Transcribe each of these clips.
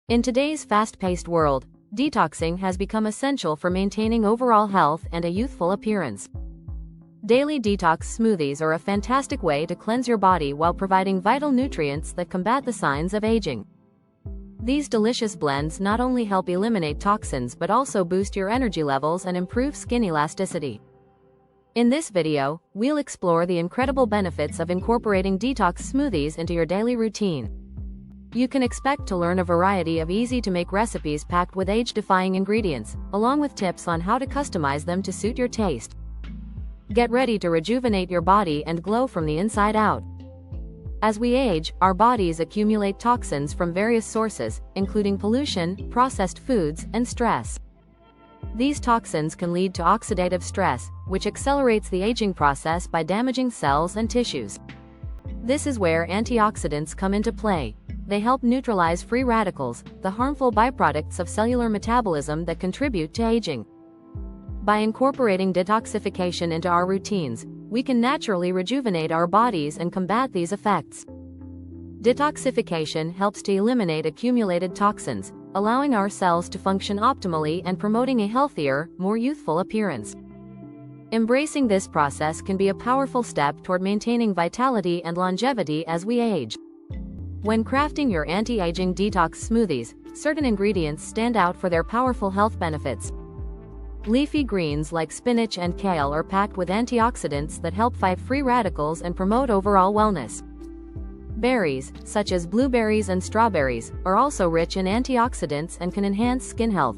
In today's fast-paced world, detoxing has become essential for maintaining overall health and a youthful appearance. Daily detox smoothies are a fantastic way to cleanse your body while providing vital nutrients that combat the signs of aging. These delicious blends not only help eliminate toxins but also boost your energy levels and improve skin elasticity. In this video, we'll explore the incredible benefits of incorporating detox smoothies into your daily routine. You can expect to learn a variety of easy-to-make recipes packed with age-defying ingredients, along with tips on how to customize them to suit your taste. Get ready to rejuvenate your body and glow from the inside out. As we age, our bodies accumulate toxins from various sources, including pollution, processed foods, and stress. These toxins can lead to oxidative stress, which accelerates the aging process by damaging cells and tissues. This is where antioxidants come into play. They help neutralize free radicals, the harmful byproducts of cellular metabolism that contribute to aging. By incorporating detoxification into our routines, we can naturally rejuvenate our bodies and combat these effects. Detoxification helps to eliminate accumulated toxins, allowing our cells to function optimally and promoting a healthier, more youthful appearance. Embracing this process can be a powerful step toward maintaining vitality and longevity as we age. When crafting your anti-aging detox smoothies, certain ingredients stand out for their powerful health benefits. Leafy greens like spinach and kale are packed with antioxidants that help fight free radicals and promote overall wellness. Berries, such as blueberries and strawberries, are also rich in antioxidants and can enhance skin health.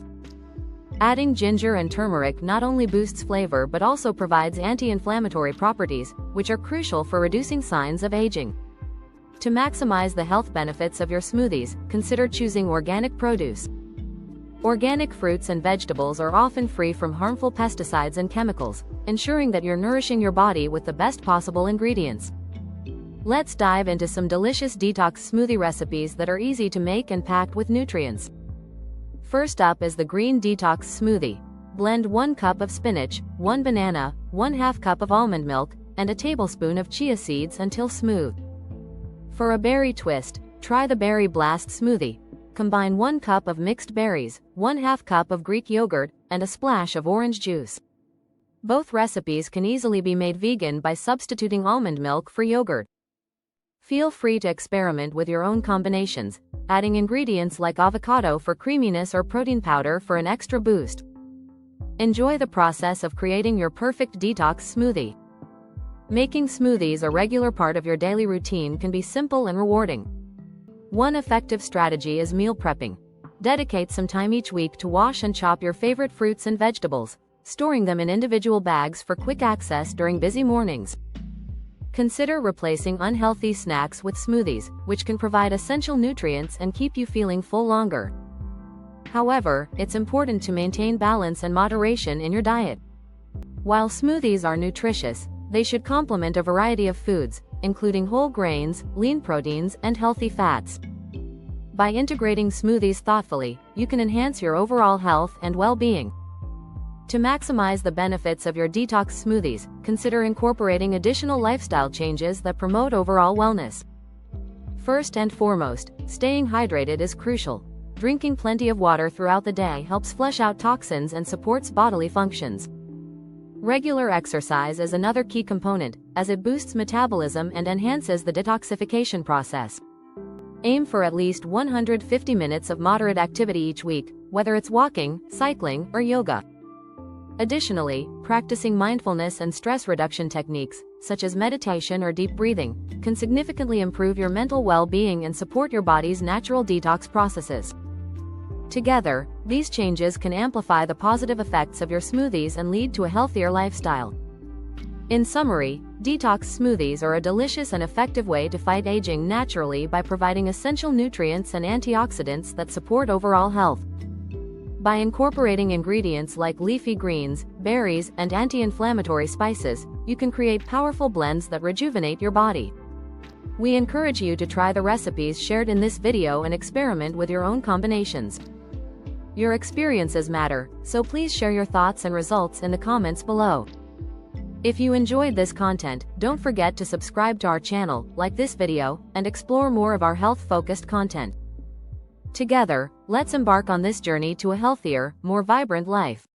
Adding ginger and turmeric not only boosts flavor but also provides anti-inflammatory properties, which are crucial for reducing signs of aging. To maximize the health benefits of your smoothies, consider choosing organic produce. Organic fruits and vegetables are often free from harmful pesticides and chemicals, ensuring that you're nourishing your body with the best possible ingredients. Let's dive into some delicious detox smoothie recipes that are easy to make and packed with nutrients. First up is the green detox smoothie. Blend 1 cup of spinach, 1 banana, 1/2 cup of almond milk, and a tablespoon of chia seeds until smooth. For a berry twist, try the Berry Blast smoothie. Combine 1 cup of mixed berries, 1/2 cup of Greek yogurt, and a splash of orange juice. Both recipes can easily be made vegan by substituting almond milk for yogurt. Feel free to experiment with your own combinations, adding ingredients like avocado for creaminess or protein powder for an extra boost. Enjoy the process of creating your perfect detox smoothie. Making smoothies a regular part of your daily routine can be simple and rewarding. One effective strategy is meal prepping. Dedicate some time each week to wash and chop your favorite fruits and vegetables, storing them in individual bags for quick access during busy mornings. Consider replacing unhealthy snacks with smoothies, which can provide essential nutrients and keep you feeling full longer. However, it's important to maintain balance and moderation in your diet. While smoothies are nutritious, they should complement a variety of foods, including whole grains, lean proteins, and healthy fats. By integrating smoothies thoughtfully, you can enhance your overall health and well-being. To maximize the benefits of your detox smoothies, consider incorporating additional lifestyle changes that promote overall wellness. First and foremost, staying hydrated is crucial. Drinking plenty of water throughout the day helps flush out toxins and supports bodily functions. Regular exercise is another key component, as it boosts metabolism and enhances the detoxification process. Aim for at least 150 minutes of moderate activity each week, whether it's walking, cycling, or yoga. Additionally, practicing mindfulness and stress reduction techniques, such as meditation or deep breathing, can significantly improve your mental well-being and support your body's natural detox processes. Together, these changes can amplify the positive effects of your smoothies and lead to a healthier lifestyle. In summary, detox smoothies are a delicious and effective way to fight aging naturally by providing essential nutrients and antioxidants that support overall health. By incorporating ingredients like leafy greens, berries, and anti-inflammatory spices, you can create powerful blends that rejuvenate your body. We encourage you to try the recipes shared in this video and experiment with your own combinations. Your experiences matter, so please share your thoughts and results in the comments below. If you enjoyed this content, don't forget to subscribe to our channel, like this video, and explore more of our health-focused content. Together, Let's embark on this journey to a healthier, more vibrant life.